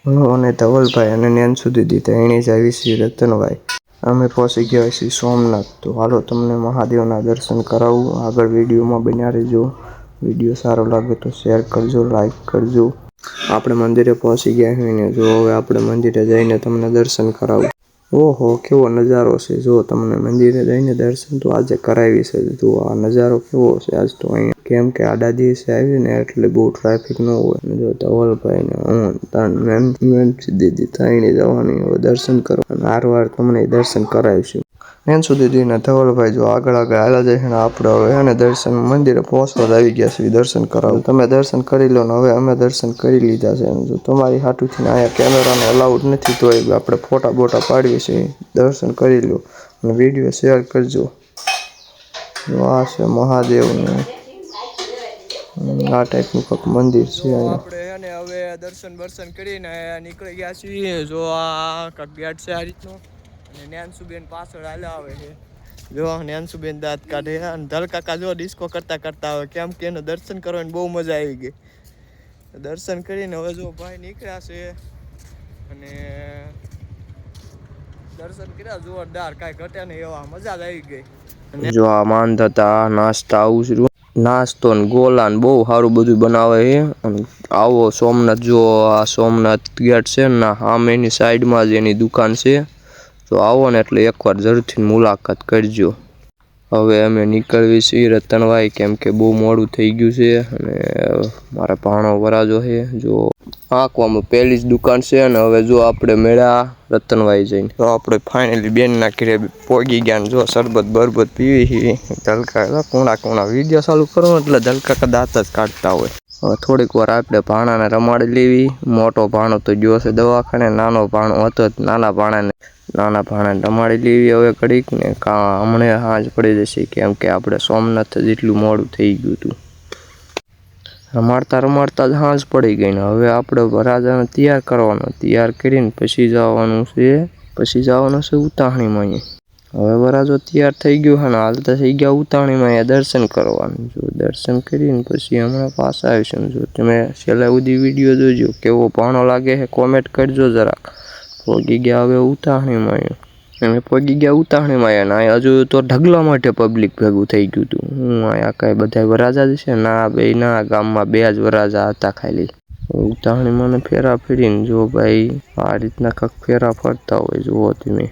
હું અને ધવલભાઈ અને નેન્સુ દીદી તેણી જ આવી છીએ રતનભાઈ. અમે પહોંચી ગયા છીએ સોમનાથ. તો હાલો તમને મહાદેવના દર્શન કરાવું. આગળ વિડીયોમાં બન્યા રહેજો. વિડીયો સારો લાગે તો શેર કરજો, લાઈક કરજો. આપણે મંદિરે પહોંચી ગયા છીએ ને જો હવે આપણે મંદિરે જઈને તમને દર્શન કરાવું. ઓહો કેવો નજારો છે. જો તમને મંદિરે જઈને દર્શન તો આજે કરાવી છે. જો આ નજારો કેવો છે આજ તો અહીંયા, કેમ કે આડા દિવસે આવી ને એટલે બહુ ટ્રાફિક ન હોય. જો ધવલભાઈ ને હું દીદી ત્રણે જવાની હવે દર્શન કરવા અને હારવાર તમને દર્શન કરાવીશું. નેન્સુ દીદી ને ધવલભાઈ જો આગળ હાલા જઈને આપણે હવે એને દર્શન મંદિરે પહોંચવા જ આવી ગયા છીએ. દર્શન કરાવું તમે દર્શન કરી લો ને હવે અમે દર્શન કરી લીધા છે. જો તમારી હાટુથી અહીંયા કેમેરાને અલાઉડ નથી તો આપણે ફોટા બોટા પાડીએ છીએ. દર્શન કરી લો અને વિડીયો શેર કરજો. આ છે મહાદેવનું આ ટાઈપનું કંઈક મંદિર છે આપણે હવે દર્શન કરીને નીકળી ગયા છીએ. જો આ કંઈક ગેટ છે આ રીતનો અને નેન્સુબેન પાછળ હાલ્યા આવે છે. જો નેન્સુબેન દાંત કાઢે અને ધલકાકા જો ડિસ્કો કરતા આવે કેમ કે એનું દર્શન કરવાની બહુ મજા આવી ગઈ. દર્શન કરીને હવે જો ભાઈ નીકળ્યા છે અને દર્શન કર્યા જોરદાર, કાંઈ ઘટે નહીં એવા મજા જ આવી ગઈ. જો આ માંધાતા નાસ્તા આવું નાસ્તો ને ગોલા ને બહુ સારું બધું બનાવે છે. અને આવો સોમનાથ. જો આ સોમનાથ ગેટ છે ને સામે એની સાઈડમાં જ એની દુકાન છે. તો આવો ને એટલે એકવાર જરૂરથી મુલાકાત કરજો. હવે અમે નીકળવી છીએ રતનભાઈ કેમ કે બહુ મોડું થઈ ગયું છે અને મારા ભાણો વરાજો છે. જો આંકવામાં પહેલી જ દુકાન છે અને હવે જો આપણે મેળા રતનભાઈ જઈને તો આપણે ફાઇનલી બેનના ઘરે પહોંચી ગયા ને જો શરબત બરબત પીવી છીએ. ધલકા કોણા વિડીયો ચાલુ કરો એટલે ધલકા દાંત જ કાઢતા હોય. હવે થોડીક વાર આપણે ભાણાને રમાડી લેવી. મોટો ભાણો તો ગયો છે દવાખાને, નાનો ભાણો હતો નાના ભાણાને રમાડી લેવી હવે ઘડીક ને હમણાં હાંજ પડી જશે કેમ કે આપણે સોમનાથ જેટલું મોડું થઈ ગયું હતું. રમાડતા જ હાંજ પડી ગઈ ને હવે આપણે વરાજાને તૈયાર કરવાનો. તૈયાર કરીને પછી જવાનું છે ઉતાહણીમાં. હવે વરાજો તૈયાર થઈ ગયો છે ને હાલતા થઈ ગયા ઉતાહણીમાં અહીંયા દર્શન કરવાનું. જો દર્શન કરીને પછી હમણાં પાછા આવીશું. જો તમે છેલ્લા સુધી વિડીયો જોજો. કેવો ભાણો લાગે છે કોમેન્ટ કરજો જરાક. પહોંચી ગયા હવે ઉતાહણીમાં. અમે પહોંચી ગયા ઉતાહણીમાં અને હજુ તો ઢગલા માટે પબ્લિક ભેગું થઈ ગયું હતું. હું અહીંયા કાંઈ બધા વરાજા જ છે ના ગામમાં 2 જ વરાજા હતા ખાલી. ઉતાહણીમાં ફેરા ફેરીને જો ભાઈ આ રીતના કંઈક ફેરા ફરતા હોય જુઓ તમે.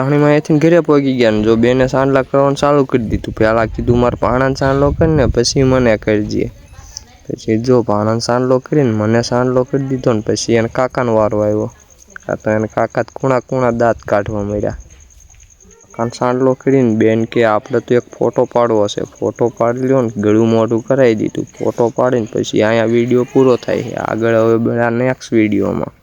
તાણીમાં અહીંથી ઘરે પહોંચી ગયા ને જો બેને સાંડલા કરવાનું ચાલુ કરી દીધું. પહેલાં કીધું મારે ભાણાને સાંડલો કરીને પછી મને કરજે. પછી જો ભાણાને સાંડલો કરીને મને સાંડલો કરી દીધો ને પછી એને કાકાનો વારો આવ્યો. તો એને કાકા કૂણા દાંત કાઢવા મળ્યા. કાકાને સાંડલો કરીને બેન કે આપણે તો એક ફોટો પાડવો છે. ફોટો પાડી લ્યો ને ગળું મોઢું કરાવી દીધું. ફોટો પાડીને પછી અહીંયા વિડીયો પૂરો થાય છે. આગળ હવે બધા નેક્સ્ટ વિડીયોમાં